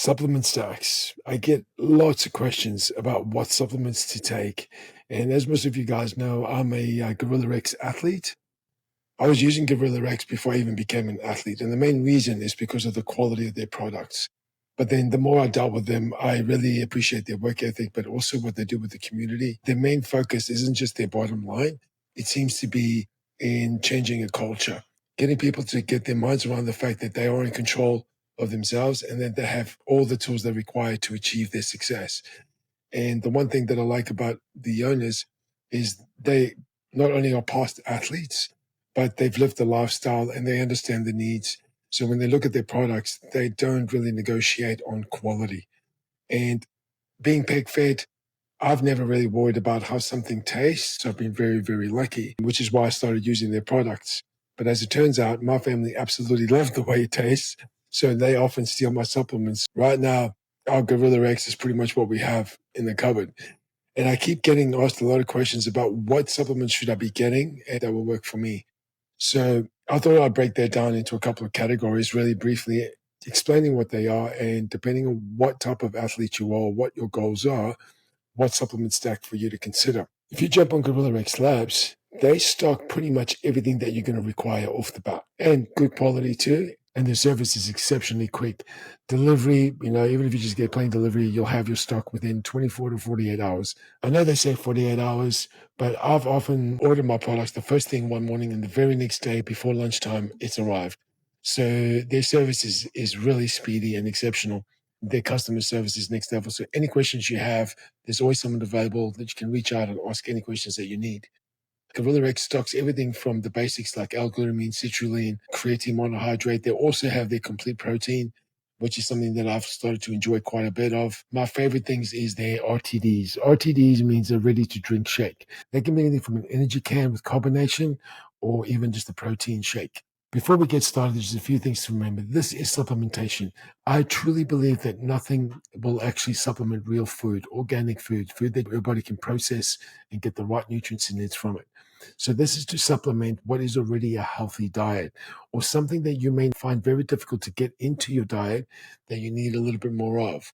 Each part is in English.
Supplement stacks. I get lots of questions about what supplements to take. And as most of you guys know, I'm a Gorilla X athlete. I was using Gorilla X before I even became an athlete. And the main reason is because of the quality of their products. But then the more I dealt with them, I really appreciate their work ethic, but also what they do with the community. Their main focus isn't just their bottom line. It seems to be in changing a culture, getting people to get their minds around the fact that they are in control of themselves and that they have all the tools they require to achieve their success. And the one thing that I like about the owners is they not only are past athletes, but they've lived the lifestyle and they understand the needs. So when they look at their products, they don't really negotiate on quality. And being peg fed, I've never really worried about how something tastes. I've been very, very lucky, which is why I started using their products. But as it turns out, my family absolutely love the way it tastes. So they often steal my supplements. Right now, our Gorilla X is pretty much what we have in the cupboard. And I keep getting asked a lot of questions about what supplements should I be getting and that will work for me. So I thought I'd break that down into a couple of categories really briefly, explaining what they are. And depending on what type of athlete you are, what your goals are, what supplement stack for you to consider. If you jump on Gorilla X Labs, they stock pretty much everything that you're going to require off the bat and good quality too. And their service is exceptionally quick. Delivery, even if you just get plain delivery, you'll have your stock within 24 to 48 hours. I know they say 48 hours, but I've often ordered my products the first thing one morning and the very next day before lunchtime, it's arrived. So their service is really speedy and exceptional. Their customer service is next level. So any questions you have, there's always someone available that you can reach out and ask any questions that you need. Gorilla X stocks everything from the basics like L-glutamine, citrulline, creatine monohydrate. They also have their complete protein, which is something that I've started to enjoy quite a bit of. My favorite things is their RTDs. RTDs means a ready-to-drink shake. They can be anything from an energy can with carbonation or even just a protein shake. Before we get started, there's a few things to remember. This is supplementation. I truly believe that nothing will actually supplement real food, organic food, food that your body can process and get the right nutrients it needs from it. So this is to supplement what is already a healthy diet or something that you may find very difficult to get into your diet that you need a little bit more of.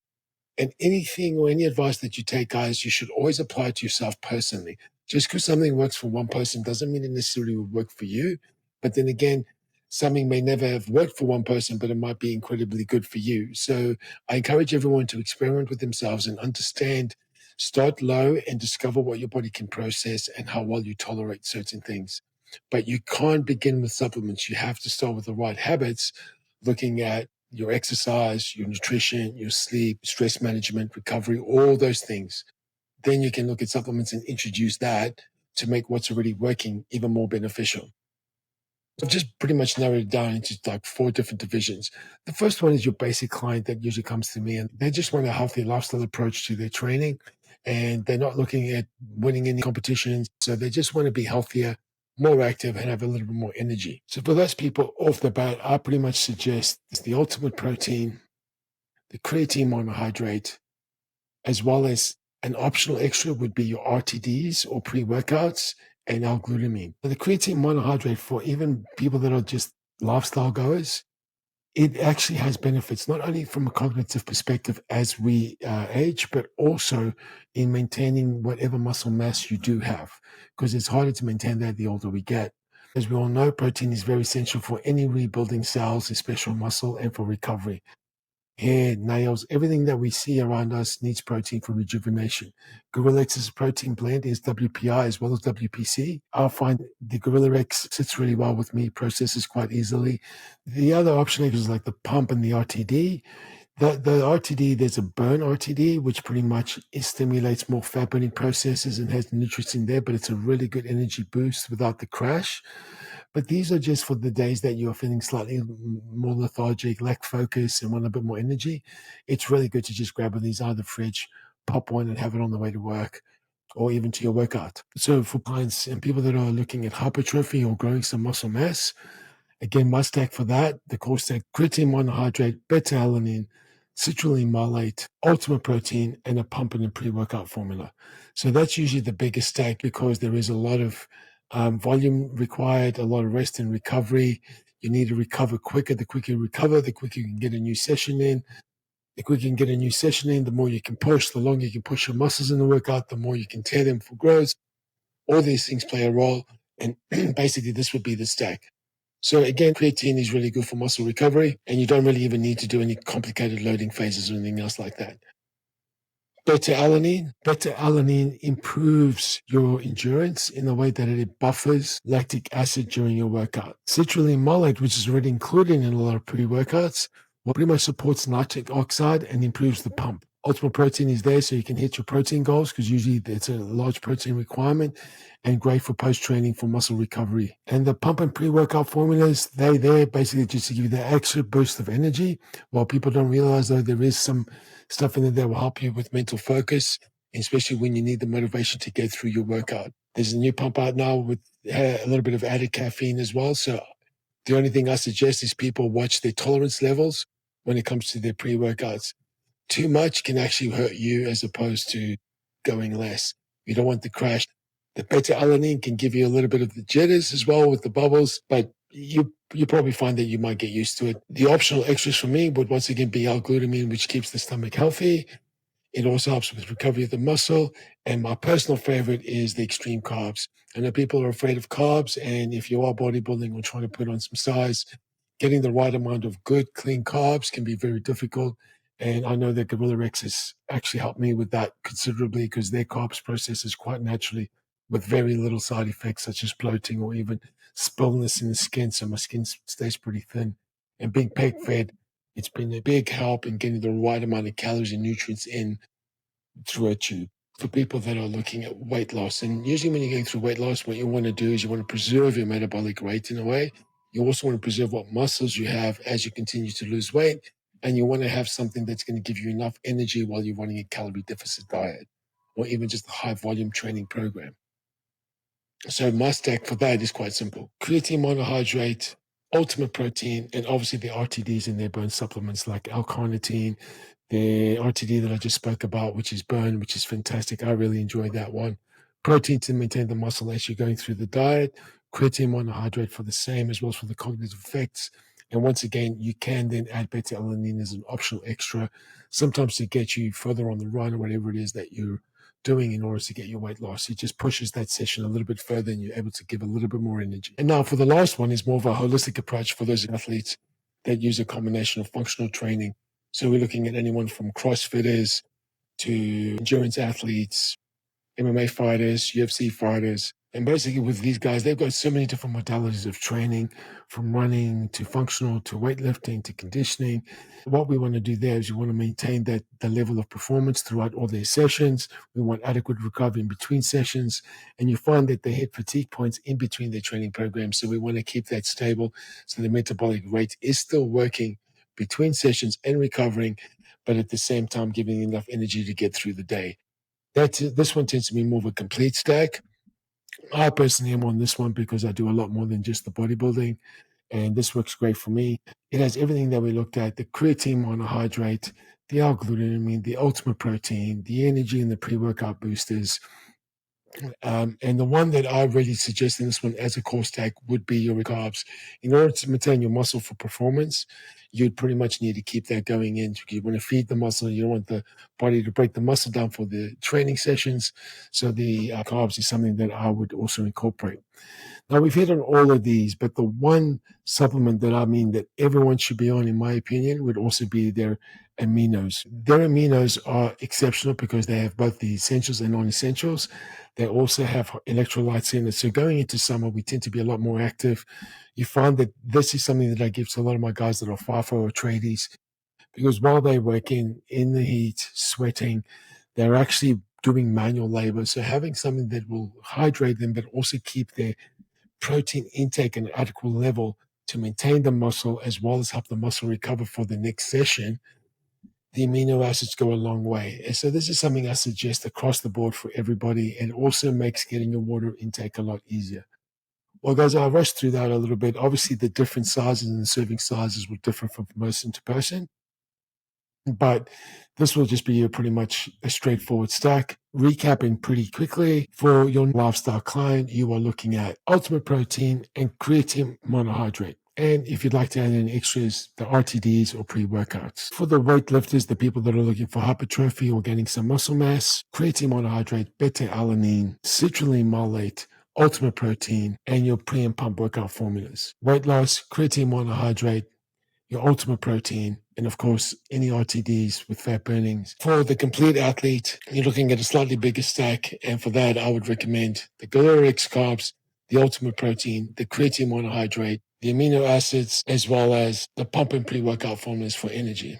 And anything or any advice that you take, guys, you should always apply it to yourself personally. Just because something works for one person doesn't mean it necessarily will work for you. But then again, something may never have worked for one person, but it might be incredibly good for you. So I encourage everyone to experiment with themselves and understand, start low and discover what your body can process and how well you tolerate certain things. But you can't begin with supplements. You have to start with the right habits, looking at your exercise, your nutrition, your sleep, stress management, recovery, all those things. Then you can look at supplements and introduce that to make what's already working even more beneficial. I've just pretty much narrowed it down into like 4 different divisions. The first one is your basic client that usually comes to me and they just want a healthy lifestyle approach to their training and they're not looking at winning any competitions. So they just want to be healthier, more active and have a little bit more energy. So for those people off the bat, I pretty much suggest the ultimate protein, the creatine monohydrate, as well as an optional extra would be your RTDs or pre-workouts and L-glutamine. The creatine monohydrate for even people that are just lifestyle goers, it actually has benefits, not only from a cognitive perspective as we age, but also in maintaining whatever muscle mass you do have, because it's harder to maintain that the older we get. As we all know, protein is very essential for any rebuilding cells, especially muscle, and for recovery. Hair, nails, everything that we see around us needs protein for rejuvenation. Gorilla X's protein blend is WPI as well as WPC. I find the Gorilla X sits really well with me, processes quite easily. The other option is like the pump and the RTD. The RTD, there's a burn RTD, which pretty much stimulates more fat burning processes and has nutrients in there, but it's a really good energy boost without the crash. But these are just for the days that you're feeling slightly more lethargic, lack focus, and want a bit more energy. It's really good to just grab one of these out of the fridge, pop one, and have it on the way to work or even to your workout. So for clients and people that are looking at hypertrophy or growing some muscle mass, again, my stack for that, the core stack, creatine monohydrate, beta-alanine, citrulline malate, ultimate protein, and a pump and a pre-workout formula. So that's usually the biggest stack because there is a lot of volume required, a lot of rest and recovery. You need to recover quicker. The quicker you recover, the quicker you can get a new session in. The quicker you can get a new session in, the more you can push, the longer you can push your muscles in the workout, the more you can tear them for growth. All these things play a role. And basically, this would be the stack. So again, creatine is really good for muscle recovery, and you don't really even need to do any complicated loading phases or anything else like that. Beta-alanine improves your endurance in the way that it buffers lactic acid during your workout. Citrulline malate, which is already included in a lot of pre-workouts, pretty much supports nitric oxide and improves the pump. Ultimate protein is there so you can hit your protein goals, because usually it's a large protein requirement, and great for post-training for muscle recovery. And the pump and pre-workout formulas, they're basically just to give you the extra boost of energy. While people don't realize, though, there is some stuff in there that will help you with mental focus, especially when you need the motivation to get through your workout. There's a new pump out now with a little bit of added caffeine as well. So the only thing I suggest is people watch their tolerance levels when it comes to their pre-workouts. Too much can actually hurt you as opposed to going less. You don't want the crash. The beta-alanine can give you a little bit of the jitters as well with the bubbles, but you probably find that you might get used to it. The optional extras for me would once again be L-glutamine, which keeps the stomach healthy. It also helps with recovery of the muscle. And my personal favorite is the extreme carbs. I know people are afraid of carbs, and if you are bodybuilding or trying to put on some size, getting the right amount of good, clean carbs can be very difficult. And I know that Gorilla Rex has actually helped me with that considerably, because their carbs processes quite naturally with very little side effects, such as bloating or even spillness in the skin. So my skin stays pretty thin. And being peg fed, it's been a big help in getting the right amount of calories and nutrients in through a tube for people that are looking at weight loss. And usually when you're going through weight loss, what you want to do is you want to preserve your metabolic rate in a way. You also want to preserve what muscles you have as you continue to lose weight. And you want to have something that's going to give you enough energy while you're running a calorie deficit diet, or even just a high volume training program. So my stack for that is quite simple. Creatine monohydrate, ultimate protein, and obviously the RTDs in their bone supplements like L-carnitine, the RTD that I just spoke about, which is bone, which is fantastic. I really enjoy that one. Protein to maintain the muscle as you're going through the diet. Creatine monohydrate for the same, as well as for the cognitive effects. And once again, you can then add beta-alanine as an optional extra, sometimes to get you further on the run or whatever it is that you're doing in order to get your weight loss. It just pushes that session a little bit further, and you're able to give a little bit more energy. And now for the last one is more of a holistic approach for those athletes that use a combination of functional training. So we're looking at anyone from CrossFitters to endurance athletes, MMA fighters, UFC fighters. And basically with these guys, they've got so many different modalities of training, from running to functional to weightlifting to conditioning. What we want to do there is we want to maintain the level of performance throughout all their sessions. We want adequate recovery in between sessions. And you find that they hit fatigue points in between their training programs. So we want to keep that stable so the metabolic rate is still working between sessions and recovering, but at the same time giving enough energy to get through the day. This one tends to be more of a complete stack. I personally am on this one because I do a lot more than just the bodybuilding, and this works great for me. It has everything that we looked at: the creatine monohydrate, the L-glutamine, the ultimate protein, the energy and the pre-workout boosters. And the one that I really suggest in this one as a core stack would be your carbs. In order to maintain your muscle for performance, you'd pretty much need to keep that going in. You want to feed the muscle. You don't want the body to break the muscle down for the training sessions. So the carbs is something that I would also incorporate. Now, we've hit on all of these, but the one supplement that everyone should be on, in my opinion, would also be their aminos. Their aminos are exceptional because they have both the essentials and non-essentials. They also have electrolytes in it. So going into summer, we tend to be a lot more active. You find that this is something that I give to a lot of my guys that are FIFO or tradies, because while they work in the heat, sweating, they're actually doing manual labor. So having something that will hydrate them, but also keep their protein intake at an adequate level to maintain the muscle as well as help the muscle recover for the next session, the amino acids go a long way. And so this is something I suggest across the board for everybody, and also makes getting your water intake a lot easier. Well, guys, I rushed through that a little bit. Obviously, the different sizes and the serving sizes will differ from person to person, but this will just be pretty much a straightforward stack. Recapping pretty quickly, for your lifestyle client, you are looking at ultimate protein and creatine monohydrate. And if you'd like to add in extras, the RTDs or pre-workouts. For the weightlifters, the people that are looking for hypertrophy or gaining some muscle mass, creatine monohydrate, beta-alanine, citrulline malate, ultimate protein, and your pre and pump workout formulas. Weight loss, creatine monohydrate, your ultimate protein, and of course, any RTDs with fat burnings. For the complete athlete, you're looking at a slightly bigger stack. And for that, I would recommend the Gorilla X carbs, the ultimate protein, the creatine monohydrate, the amino acids, as well as the pump and pre-workout formulas for energy.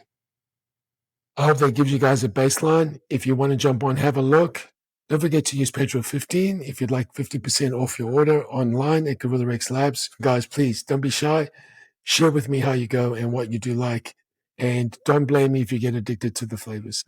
I hope that gives you guys a baseline. If you want to jump on, have a look. Don't forget to use Petro15 if you'd like 50% off your order online at Gorilla X Labs. Guys, please don't be shy. Share with me how you go and what you do like. And don't blame me if you get addicted to the flavors.